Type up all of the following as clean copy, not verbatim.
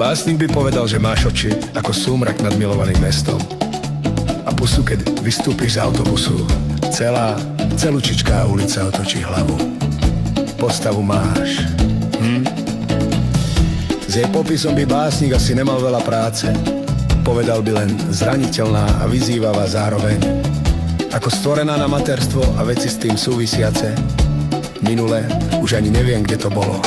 Básnik by povedal, že máš oči ako súmrak nad milovaným mestom a pusu, keď vystúpiš z autobusu. Celúčičká ulica otočí hlavu. Postavu máš. S jej popisom by básnik asi nemal veľa práce. Povedal by len zraniteľná a vyzývavá zároveň. Ako stvorená na materstvo a veci s tým súvisiace. Minule už ani neviem, kde to bolo.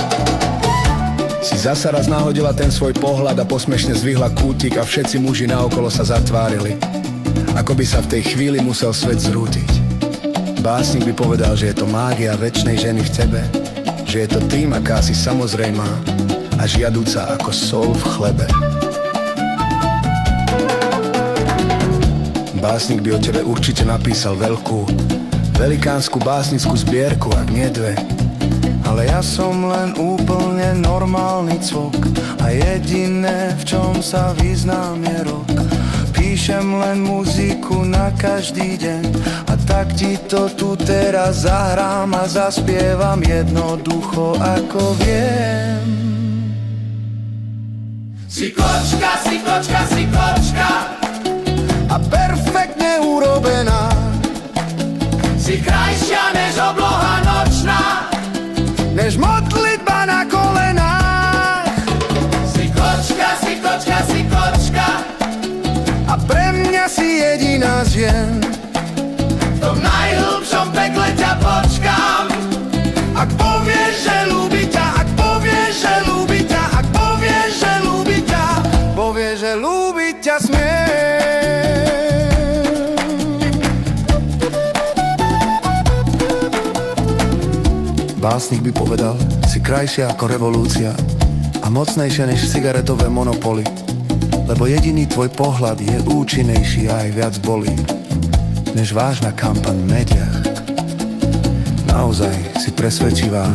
Si zasa raz nahodila ten svoj pohľad a posmešne zvihla kútik a všetci muži naokolo sa zatvárili. Ako by sa v tej chvíli musel svet zrútiť. Básnik by povedal, že je to mágia večnej ženy v tebe, že je to tým, aká si samozrejmá a žiadúca ako sol v chlebe. Básnik by o tebe určite napísal velikánsku básnickú zbierku, ak nie dve. Ale ja som len úplne normálny cvok a jediné, v čom sa vyznám, je rock. Píšem len muziku na každý deň a tak ti to tu teraz zahrám a zaspievam jednoducho, ako viem. Si kočka, si kočka, si kočka A perfektne urobená. Si krajšia než obloha nočná, Než modlitba na kolenách. si kočka, si kočka, si kočka. A pre mňa si jediná z žien. V tom najhlbšom pekle ťa počkám. Ak povieš, že ľúbi ťa, ak povieš, že ľúbi ťa, ak povieš, že ľúbi ťa, povieš, že ľúbi ťa smiem. Básnik by povedal, si krajšia ako revolúcia a mocnejšia než cigaretové monopoly, lebo jediný tvoj pohľad je účinnejší a aj viac bolí než vážna kampaň v médiách. Naozaj si presvedčivá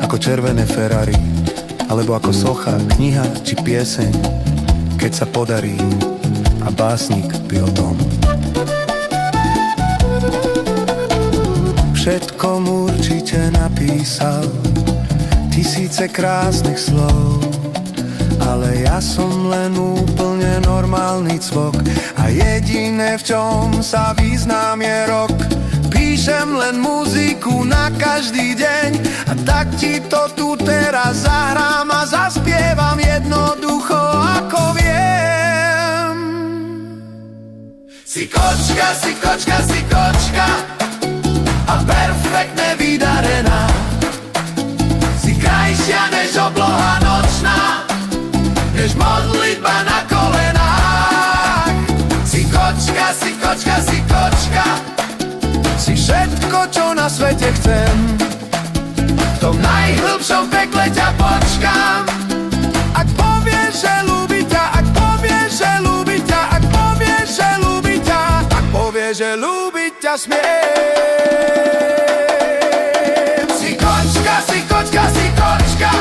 ako červené Ferrari, alebo ako socha, kniha či pieseň, keď sa podarí, a básnik by o tom. Všetko mu určite napísal, tisíce krásnych slov, ale ja som len úplne normálny cvok a jediné, v čom sa vyznám, je rock. Píšem len muziku na každý deň a tak ti to tu teraz zahrám a zaspievam jednoducho, ako viem. Si kočka, si kočka, si kočka a perfektne vydarená. Si krajšia než obloha nočná, než modlitba na kolenách. Si kočka, si kočka, si kočka. Si všetko, čo na svete chcem. V tom najhlbšom pekle ťa počkám. Ak povieš, že ľúbi ťa, ak povieš, že ľúbi ťa, ak povieš, že ľúbi ťa, ak povieš, že ľúbi ťa smiem. Si kočka, si kočka, si kočka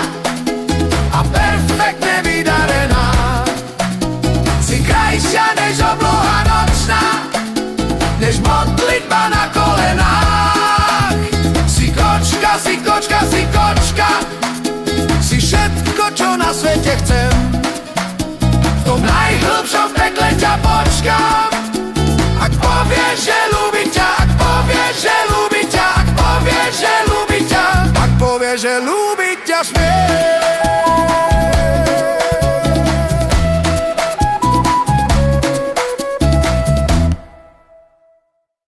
a perfektne vydarená. Si krajšia než obloha nočná, než modlitba na kolenách. Si kočka, si kočka, si kočka. Si všetko, čo na svete chcem. V tom najhlbšom pekle ťa počkám. Ak povieš, že ľúbi ťa, ak povieš, že ľúbi ťa, ak povieš, že ľúbi ťa, Ak povieš, že ľúbi ťa smiem.